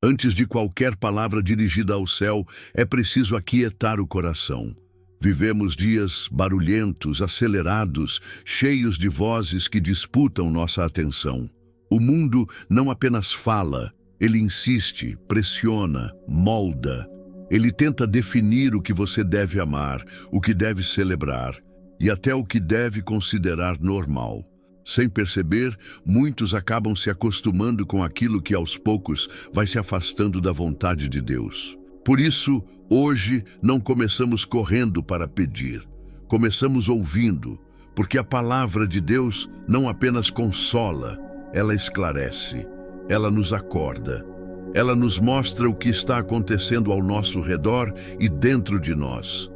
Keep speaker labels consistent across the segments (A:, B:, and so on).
A: Antes de qualquer palavra dirigida ao céu, é preciso aquietar o coração. Vivemos dias barulhentos, acelerados, cheios de vozes que disputam nossa atenção. O mundo não apenas fala, ele insiste, pressiona, molda. Ele tenta definir o que você deve amar, o que deve celebrar e até o que deve considerar normal. Sem perceber, muitos acabam se acostumando com aquilo que aos poucos vai se afastando da vontade de Deus. Por isso, hoje não começamos correndo para pedir, começamos ouvindo, porque a palavra de Deus não apenas consola, ela esclarece, ela nos acorda, ela nos mostra o que está acontecendo ao nosso redor e dentro de nós.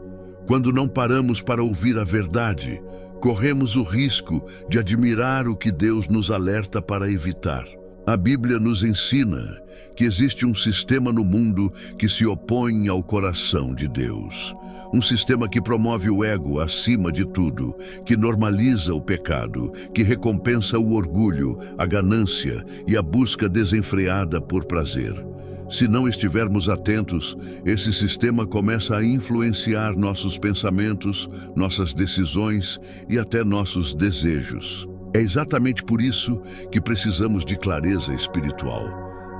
A: Quando não paramos para ouvir a verdade, corremos o risco de admirar o que Deus nos alerta para evitar. A Bíblia nos ensina que existe um sistema no mundo que se opõe ao coração de Deus. Um sistema que promove o ego acima de tudo, que normaliza o pecado, que recompensa o orgulho, a ganância e a busca desenfreada por prazer. Se não estivermos atentos, esse sistema começa a influenciar nossos pensamentos, nossas decisões e até nossos desejos. É exatamente por isso que precisamos de clareza espiritual.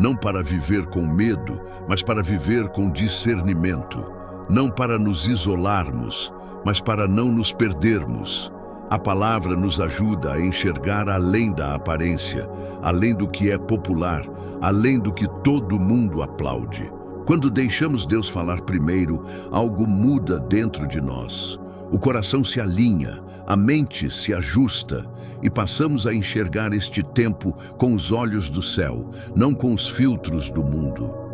A: Não para viver com medo, mas para viver com discernimento. Não para nos isolarmos, mas para não nos perdermos. A palavra nos ajuda a enxergar além da aparência, além do que é popular, além do que todo mundo aplaude. Quando deixamos Deus falar primeiro, algo muda dentro de nós. O coração se alinha, a mente se ajusta e passamos a enxergar este tempo com os olhos do céu, não com os filtros do mundo.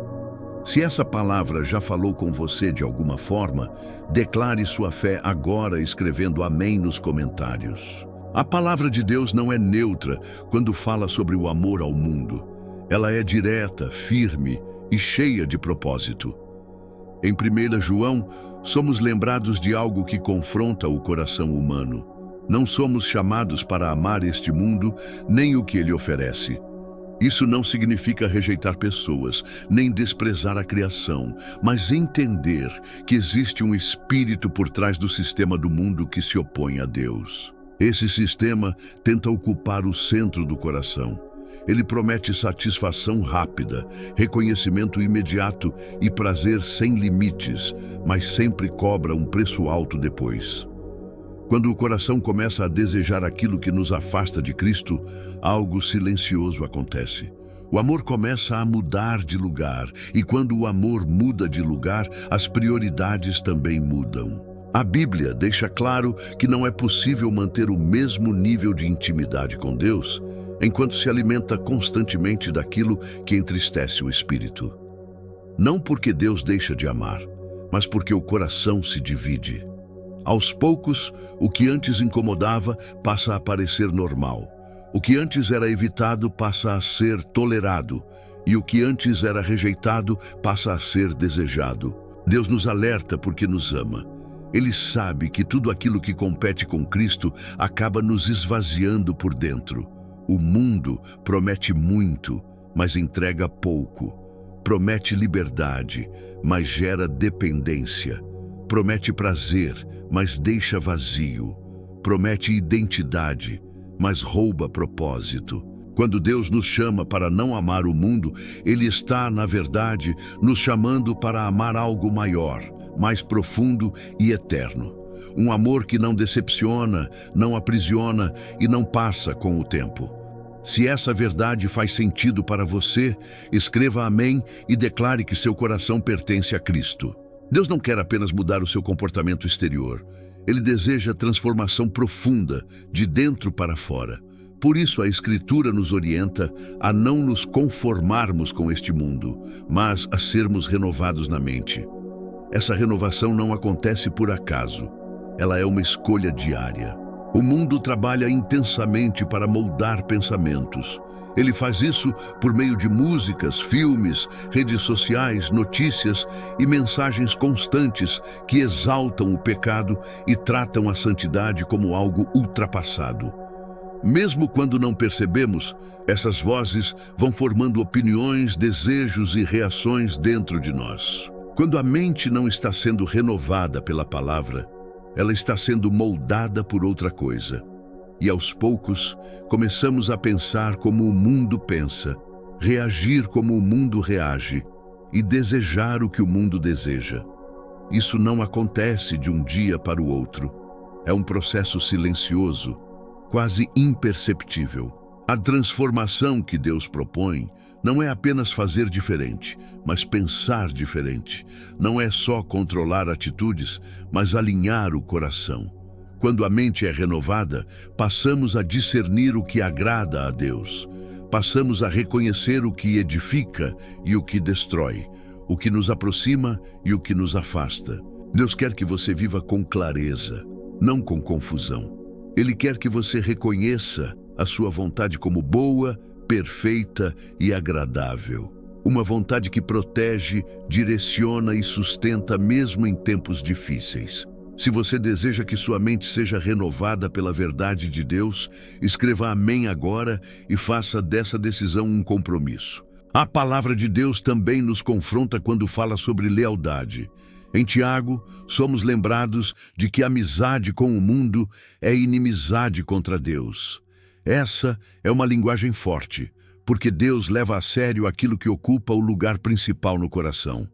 A: Se essa palavra já falou com você de alguma forma, declare sua fé agora escrevendo amém nos comentários. A palavra de Deus não é neutra quando fala sobre o amor ao mundo. Ela é direta, firme e cheia de propósito. Em 1 João, somos lembrados de algo que confronta o coração humano. Não somos chamados para amar este mundo, nem o que ele oferece. Isso não significa rejeitar pessoas, nem desprezar a criação, mas entender que existe um espírito por trás do sistema do mundo que se opõe a Deus. Esse sistema tenta ocupar o centro do coração. Ele promete satisfação rápida, reconhecimento imediato e prazer sem limites, mas sempre cobra um preço alto depois. Quando o coração começa a desejar aquilo que nos afasta de Cristo, algo silencioso acontece. O amor começa a mudar de lugar, e quando o amor muda de lugar, as prioridades também mudam. A Bíblia deixa claro que não é possível manter o mesmo nível de intimidade com Deus enquanto se alimenta constantemente daquilo que entristece o espírito. Não porque Deus deixa de amar, mas porque o coração se divide. Aos poucos, o que antes incomodava passa a parecer normal. O que antes era evitado passa a ser tolerado. E o que antes era rejeitado passa a ser desejado. Deus nos alerta porque nos ama. Ele sabe que tudo aquilo que compete com Cristo acaba nos esvaziando por dentro. O mundo promete muito, mas entrega pouco. Promete liberdade, mas gera dependência. Promete prazer, mas deixa vazio. Promete identidade, mas rouba propósito. Quando Deus nos chama para não amar o mundo, Ele está, na verdade, nos chamando para amar algo maior, mais profundo e eterno. Um amor que não decepciona, não aprisiona e não passa com o tempo. Se essa verdade faz sentido para você, escreva amém e declare que seu coração pertence a Cristo. Deus não quer apenas mudar o seu comportamento exterior. Ele deseja transformação profunda, de dentro para fora. Por isso a Escritura nos orienta a não nos conformarmos com este mundo, mas a sermos renovados na mente. Essa renovação não acontece por acaso. Ela é uma escolha diária. O mundo trabalha intensamente para moldar pensamentos. Ele faz isso por meio de músicas, filmes, redes sociais, notícias e mensagens constantes que exaltam o pecado e tratam a santidade como algo ultrapassado. Mesmo quando não percebemos, essas vozes vão formando opiniões, desejos e reações dentro de nós. Quando a mente não está sendo renovada pela palavra, ela está sendo moldada por outra coisa. E aos poucos, começamos a pensar como o mundo pensa, reagir como o mundo reage e desejar o que o mundo deseja. Isso não acontece de um dia para o outro. É um processo silencioso, quase imperceptível. A transformação que Deus propõe não é apenas fazer diferente, mas pensar diferente. Não é só controlar atitudes, mas alinhar o coração. Quando a mente é renovada, passamos a discernir o que agrada a Deus. Passamos a reconhecer o que edifica e o que destrói, o que nos aproxima e o que nos afasta. Deus quer que você viva com clareza, não com confusão. Ele quer que você reconheça a sua vontade como boa, perfeita e agradável. Uma vontade que protege, direciona e sustenta mesmo em tempos difíceis. Se você deseja que sua mente seja renovada pela verdade de Deus, escreva amém agora e faça dessa decisão um compromisso. A palavra de Deus também nos confronta quando fala sobre lealdade. Em Tiago, somos lembrados de que amizade com o mundo é inimizade contra Deus. Essa é uma linguagem forte, porque Deus leva a sério aquilo que ocupa o lugar principal no coração.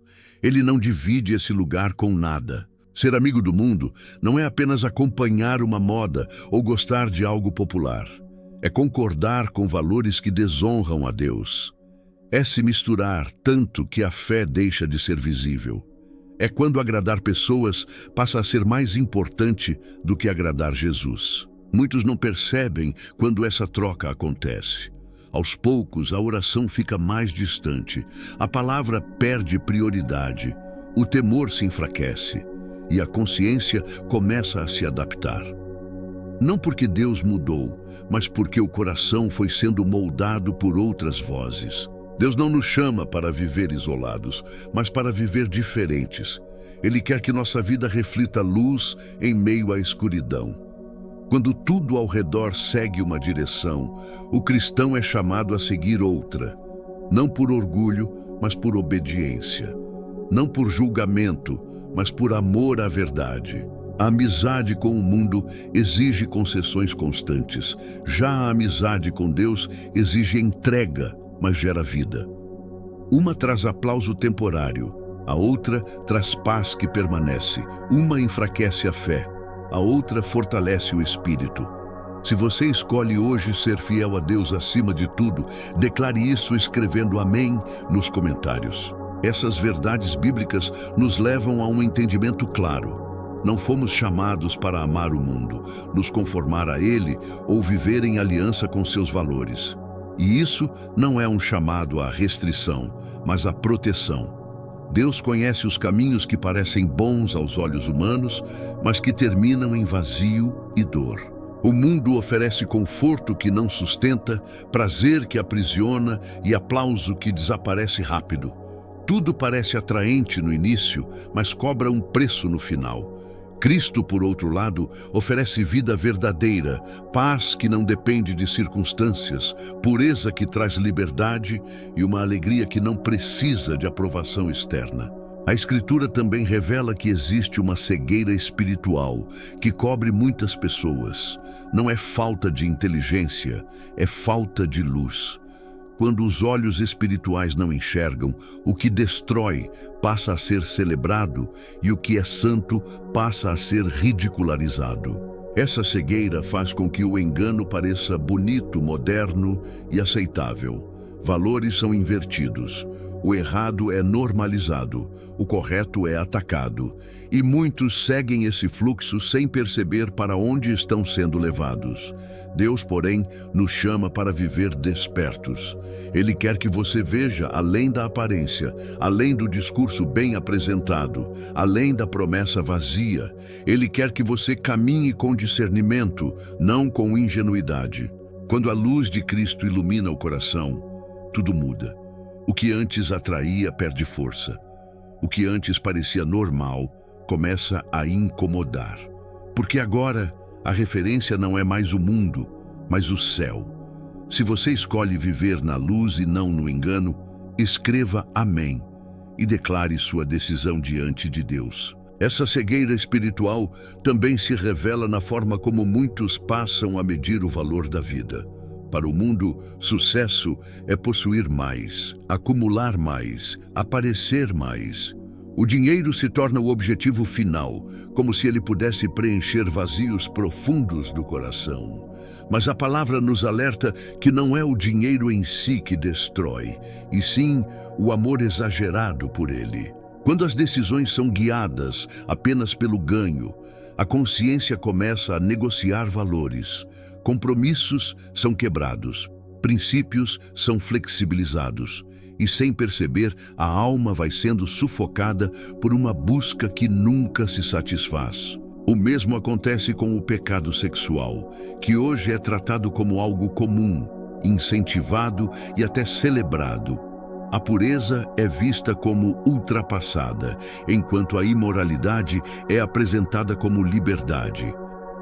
A: Ele não divide esse lugar com nada. Ser amigo do mundo não é apenas acompanhar uma moda ou gostar de algo popular. É concordar com valores que desonram a Deus. É se misturar tanto que a fé deixa de ser visível. É quando agradar pessoas passa a ser mais importante do que agradar Jesus. Muitos não percebem quando essa troca acontece. Aos poucos, a oração fica mais distante, a palavra perde prioridade, o temor se enfraquece e a consciência começa a se adaptar. Não porque Deus mudou, mas porque o coração foi sendo moldado por outras vozes. Deus não nos chama para viver isolados, mas para viver diferentes. Ele quer que nossa vida reflita luz em meio à escuridão. Quando tudo ao redor segue uma direção, o cristão é chamado a seguir outra. Não por orgulho, mas por obediência. Não por julgamento, mas por amor à verdade. A amizade com o mundo exige concessões constantes. Já a amizade com Deus exige entrega, mas gera vida. Uma traz aplauso temporário, a outra traz paz que permanece. Uma enfraquece a fé, a outra fortalece o espírito. Se você escolhe hoje ser fiel a Deus acima de tudo, declare isso escrevendo amém nos comentários. Essas verdades bíblicas nos levam a um entendimento claro. Não fomos chamados para amar o mundo, nos conformar a ele ou viver em aliança com seus valores. E isso não é um chamado à restrição, mas à proteção. Deus conhece os caminhos que parecem bons aos olhos humanos, mas que terminam em vazio e dor. O mundo oferece conforto que não sustenta, prazer que aprisiona e aplauso que desaparece rápido. Tudo parece atraente no início, mas cobra um preço no final. Cristo, por outro lado, oferece vida verdadeira, paz que não depende de circunstâncias, pureza que traz liberdade e uma alegria que não precisa de aprovação externa. A Escritura também revela que existe uma cegueira espiritual que cobre muitas pessoas. Não é falta de inteligência, é falta de luz. Quando os olhos espirituais não enxergam, o que destrói passa a ser celebrado e o que é santo passa a ser ridicularizado. Essa cegueira faz com que o engano pareça bonito, moderno e aceitável. Valores são invertidos. O errado é normalizado, o correto é atacado. E muitos seguem esse fluxo sem perceber para onde estão sendo levados. Deus, porém, nos chama para viver despertos. Ele quer que você veja além da aparência, além do discurso bem apresentado, além da promessa vazia. Ele quer que você caminhe com discernimento, não com ingenuidade. Quando a luz de Cristo ilumina o coração, tudo muda. O que antes atraía perde força. O que antes parecia normal começa a incomodar. Porque agora a referência não é mais o mundo, mas o céu. Se você escolhe viver na luz e não no engano, escreva amém e declare sua decisão diante de Deus. Essa cegueira espiritual também se revela na forma como muitos passam a medir o valor da vida. Para o mundo, sucesso é possuir mais, acumular mais, aparecer mais. O dinheiro se torna o objetivo final, como se ele pudesse preencher vazios profundos do coração. Mas a palavra nos alerta que não é o dinheiro em si que destrói, e sim o amor exagerado por ele. Quando as decisões são guiadas apenas pelo ganho, a consciência começa a negociar valores. Compromissos são quebrados, princípios são flexibilizados, e sem perceber, a alma vai sendo sufocada por uma busca que nunca se satisfaz. O mesmo acontece com o pecado sexual, que hoje é tratado como algo comum, incentivado e até celebrado. A pureza é vista como ultrapassada, enquanto a imoralidade é apresentada como liberdade.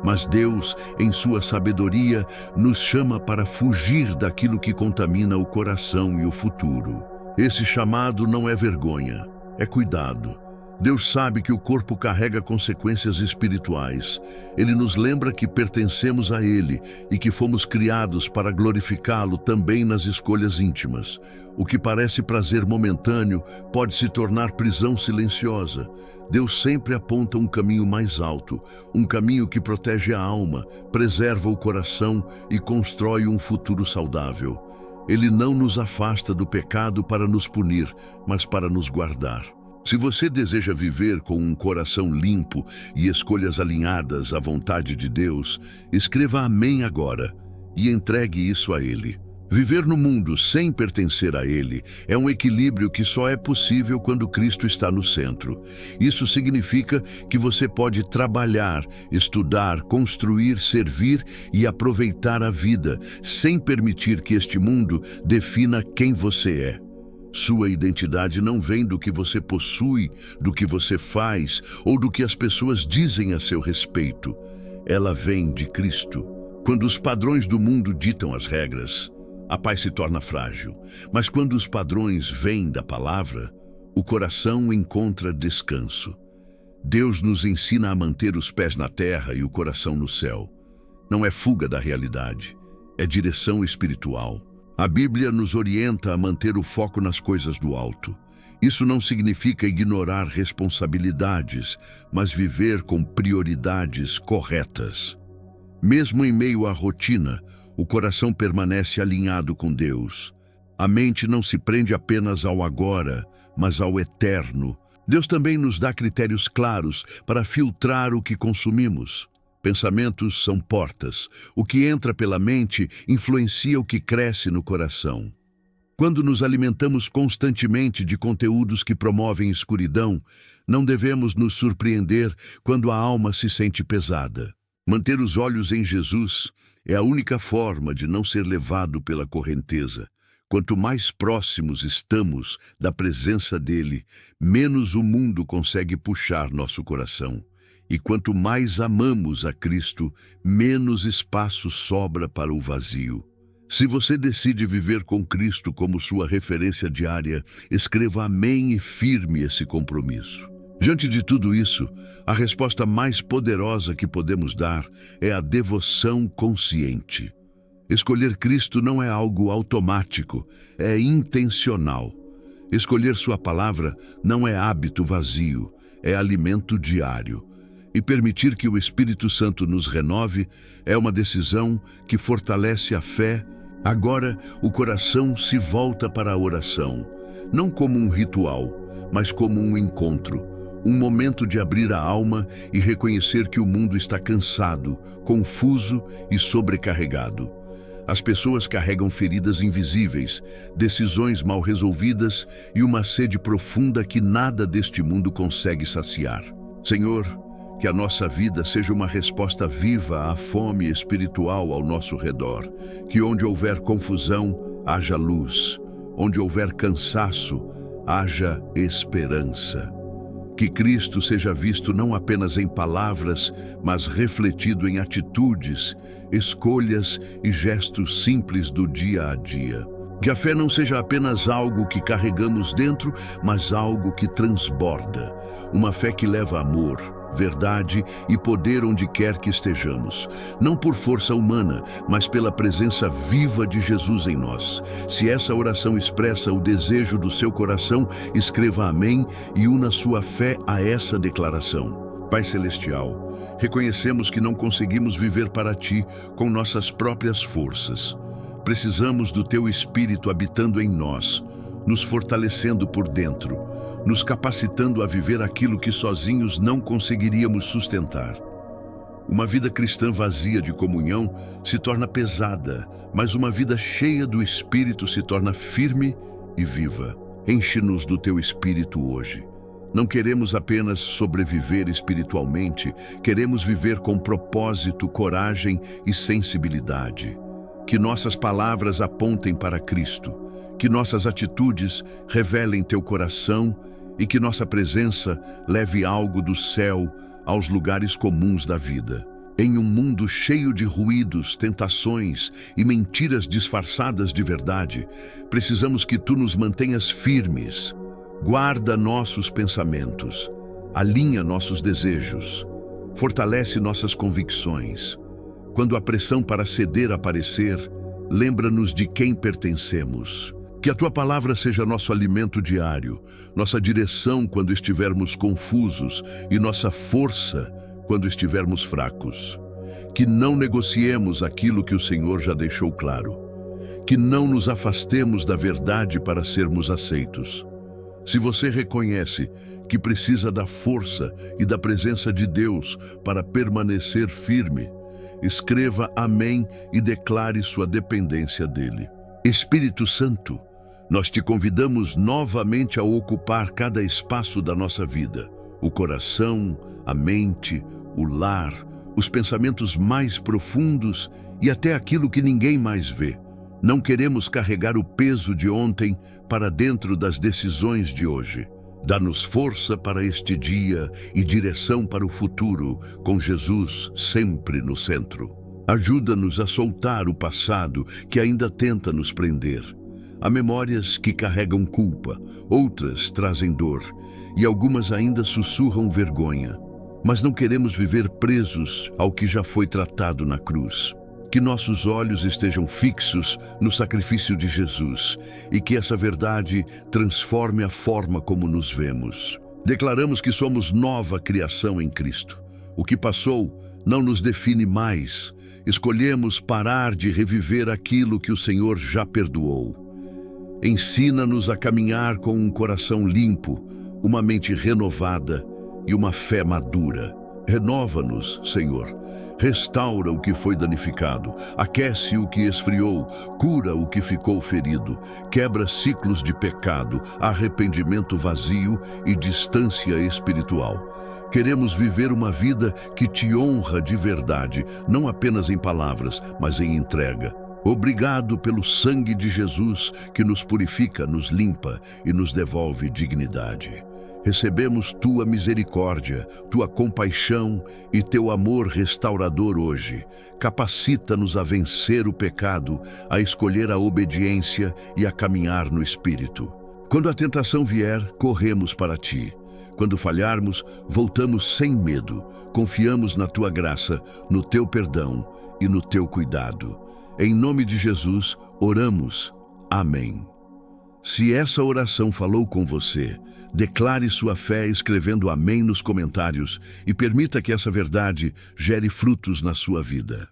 A: Mas Deus, em sua sabedoria, nos chama para fugir daquilo que contamina o coração e o futuro. Esse chamado não é vergonha, é cuidado. Deus sabe que o corpo carrega consequências espirituais. Ele nos lembra que pertencemos a Ele e que fomos criados para glorificá-lo também nas escolhas íntimas. O que parece prazer momentâneo pode se tornar prisão silenciosa. Deus sempre aponta um caminho mais alto, um caminho que protege a alma, preserva o coração e constrói um futuro saudável. Ele não nos afasta do pecado para nos punir, mas para nos guardar. Se você deseja viver com um coração limpo e escolhas alinhadas à vontade de Deus, escreva amém agora e entregue isso a Ele. Viver no mundo sem pertencer a Ele é um equilíbrio que só é possível quando Cristo está no centro. Isso significa que você pode trabalhar, estudar, construir, servir e aproveitar a vida, sem permitir que este mundo defina quem você é. Sua identidade não vem do que você possui, do que você faz ou do que as pessoas dizem a seu respeito. Ela vem de Cristo. Quando os padrões do mundo ditam as regras, a paz se torna frágil. Mas quando os padrões vêm da palavra, o coração encontra descanso. Deus nos ensina a manter os pés na terra e o coração no céu. Não é fuga da realidade, é direção espiritual. A Bíblia nos orienta a manter o foco nas coisas do alto. Isso não significa ignorar responsabilidades, mas viver com prioridades corretas. Mesmo em meio à rotina, o coração permanece alinhado com Deus. A mente não se prende apenas ao agora, mas ao eterno. Deus também nos dá critérios claros para filtrar o que consumimos. Pensamentos são portas. O que entra pela mente influencia o que cresce no coração. Quando nos alimentamos constantemente de conteúdos que promovem escuridão, não devemos nos surpreender quando a alma se sente pesada. Manter os olhos em Jesus é a única forma de não ser levado pela correnteza. Quanto mais próximos estamos da presença dele, menos o mundo consegue puxar nosso coração. E quanto mais amamos a Cristo, menos espaço sobra para o vazio. Se você decide viver com Cristo como sua referência diária, escreva amém e firme esse compromisso. Diante de tudo isso, a resposta mais poderosa que podemos dar é a devoção consciente. Escolher Cristo não é algo automático, é intencional. Escolher sua palavra não é hábito vazio, é alimento diário. E permitir que o Espírito Santo nos renove é uma decisão que fortalece a fé. Agora, o coração se volta para a oração, não como um ritual, mas como um encontro, um momento de abrir a alma e reconhecer que o mundo está cansado, confuso e sobrecarregado. As pessoas carregam feridas invisíveis, decisões mal resolvidas e uma sede profunda que nada deste mundo consegue saciar. Senhor, que a nossa vida seja uma resposta viva à fome espiritual ao nosso redor. Que onde houver confusão, haja luz. Onde houver cansaço, haja esperança. Que Cristo seja visto não apenas em palavras, mas refletido em atitudes, escolhas e gestos simples do dia a dia. Que a fé não seja apenas algo que carregamos dentro, mas algo que transborda. Uma fé que leva amor, verdade e poder onde quer que estejamos. Não por força humana, mas pela presença viva de Jesus em nós. Se essa oração expressa o desejo do seu coração, escreva amém e una sua fé a essa declaração. Pai Celestial, reconhecemos que não conseguimos viver para Ti com nossas próprias forças. Precisamos do Teu Espírito habitando em nós, nos fortalecendo por dentro, nos capacitando a viver aquilo que sozinhos não conseguiríamos sustentar. Uma vida cristã vazia de comunhão se torna pesada, mas uma vida cheia do Espírito se torna firme e viva. Enche-nos do Teu Espírito hoje. Não queremos apenas sobreviver espiritualmente, queremos viver com propósito, coragem e sensibilidade. Que nossas palavras apontem para Cristo, que nossas atitudes revelem Teu coração e que nossa presença leve algo do céu aos lugares comuns da vida. Em um mundo cheio de ruídos, tentações e mentiras disfarçadas de verdade, precisamos que Tu nos mantenhas firmes. Guarda nossos pensamentos, alinha nossos desejos, fortalece nossas convicções. Quando a pressão para ceder aparecer, lembra-nos de quem pertencemos. Que a Tua palavra seja nosso alimento diário, nossa direção quando estivermos confusos e nossa força quando estivermos fracos. Que não negociemos aquilo que o Senhor já deixou claro. Que não nos afastemos da verdade para sermos aceitos. Se você reconhece que precisa da força e da presença de Deus para permanecer firme, escreva amém e declare sua dependência dele. Espírito Santo, nós Te convidamos novamente a ocupar cada espaço da nossa vida. O coração, a mente, o lar, os pensamentos mais profundos e até aquilo que ninguém mais vê. Não queremos carregar o peso de ontem para dentro das decisões de hoje. Dá-nos força para este dia e direção para o futuro, com Jesus sempre no centro. Ajuda-nos a soltar o passado que ainda tenta nos prender. Há memórias que carregam culpa, outras trazem dor e algumas ainda sussurram vergonha. Mas não queremos viver presos ao que já foi tratado na cruz. Que nossos olhos estejam fixos no sacrifício de Jesus e que essa verdade transforme a forma como nos vemos. Declaramos que somos nova criação em Cristo. O que passou não nos define mais. Escolhemos parar de reviver aquilo que o Senhor já perdoou. Ensina-nos a caminhar com um coração limpo, uma mente renovada e uma fé madura. Renova-nos, Senhor. Restaura o que foi danificado, aquece o que esfriou, cura o que ficou ferido, quebra ciclos de pecado, arrependimento vazio e distância espiritual. Queremos viver uma vida que Te honra de verdade, não apenas em palavras, mas em entrega. Obrigado pelo sangue de Jesus que nos purifica, nos limpa e nos devolve dignidade. Recebemos Tua misericórdia, Tua compaixão e Teu amor restaurador hoje. Capacita-nos a vencer o pecado, a escolher a obediência e a caminhar no Espírito. Quando a tentação vier, corremos para Ti. Quando falharmos, voltamos sem medo. Confiamos na Tua graça, no Teu perdão e no Teu cuidado. Em nome de Jesus, oramos. Amém. Se essa oração falou com você, declare sua fé escrevendo amém nos comentários e permita que essa verdade gere frutos na sua vida.